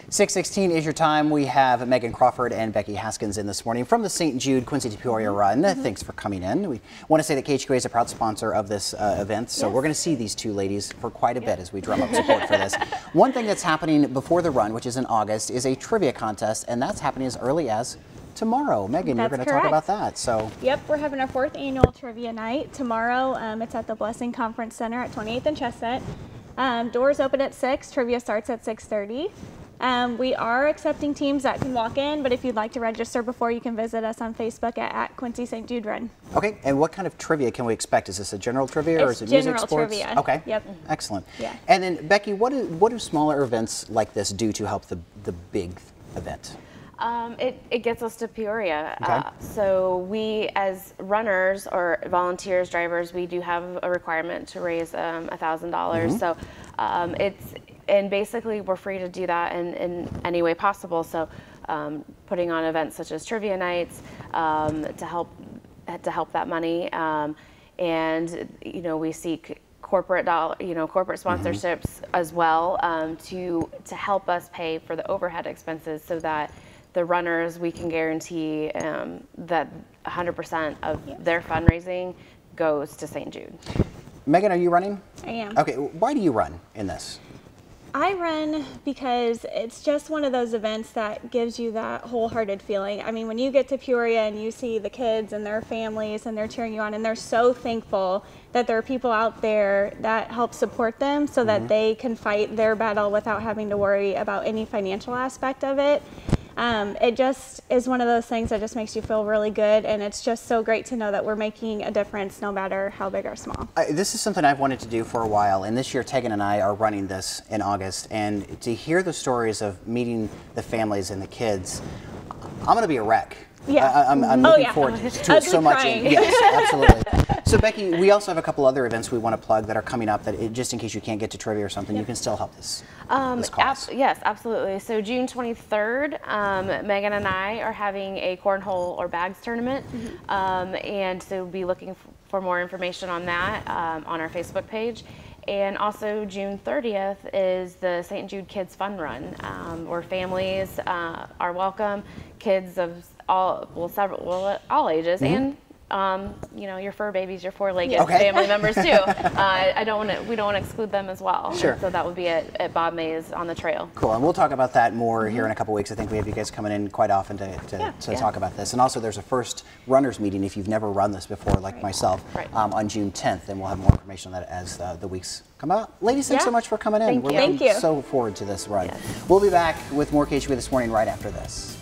6:16 is your time. We have Megan Crawford and Becky Haskins in this morning from the St. Jude Quincy to Peoria run. Thanks for coming in. We want to say that KHQA is a proud sponsor of this event, so we're going to see these two ladies for quite a bit as we drum up support for this. One thing that's happening before the run, which is in August, is a trivia contest, and that's happening as early as tomorrow. Megan, you're going to talk about that. So. Yep, we're having our 4th annual trivia night tomorrow. It's at the Blessing Conference Center at 28th and Chestnut. Doors open at 6. Trivia starts at 6:30. We are accepting teams that can walk in, but if you'd like to register before, you can visit us on Facebook at Quincy St. Jude Run. Okay, and what kind of trivia can we expect? Is this a general trivia or is it music, sports? Trivia. Okay, yep. Excellent. Yeah. And then Becky, what do smaller events like this do to help the big event? It gets us to Peoria. Okay. So we, as runners or volunteers, drivers, we do have a requirement to raise $1,000. So and basically we're free to do that in any way possible. So putting on events such as trivia nights to help that money, and we seek corporate sponsorships as well to help us pay for the overhead expenses, so that the runners, we can guarantee that 100% of their fundraising goes to St. Jude. Megan, are you running? I am. Okay, why do you run in this? I run because it's just one of those events that gives you that wholehearted feeling. I mean, when you get to Peoria and you see the kids and their families and they're cheering you on, and they're so thankful that there are people out there that help support them so that they can fight their battle without having to worry about any financial aspect of it. It just is one of those things that just makes you feel really good, and it's just so great to know that we're making a difference no matter how big or small. This is something I've wanted to do for a while, and this year Tegan and I are running this in August, and to hear the stories of meeting the families and the kids, I'm going to be a wreck. Yeah. I'm looking forward to it so much. Yes, absolutely. So Becky, we also have a couple other events we want to plug that are coming up, that just in case you can't get to trivia or something, you can still help this cause. Yes, absolutely. So June 23rd, Megan and I are having a cornhole or bags tournament, and so we'll be looking for more information on that on our Facebook page. And also June 30th is the St. Jude Kids Fun Run, where families are welcome, kids of all ages, and your fur babies, your four-legged family members too. We don't want to exclude them as well. Sure. So that would be at Bob May's on the trail. Cool, and we'll talk about that more here in a couple weeks. I think we have you guys coming in quite often to talk about this. And also there's a first runners meeting if you've never run this before, like myself, on June 10th, and we'll have more information on that as the weeks come out. Ladies, thanks so much for coming in. Thank you. We're looking so forward to this run. We'll be back with more KHQA This Morning right after this.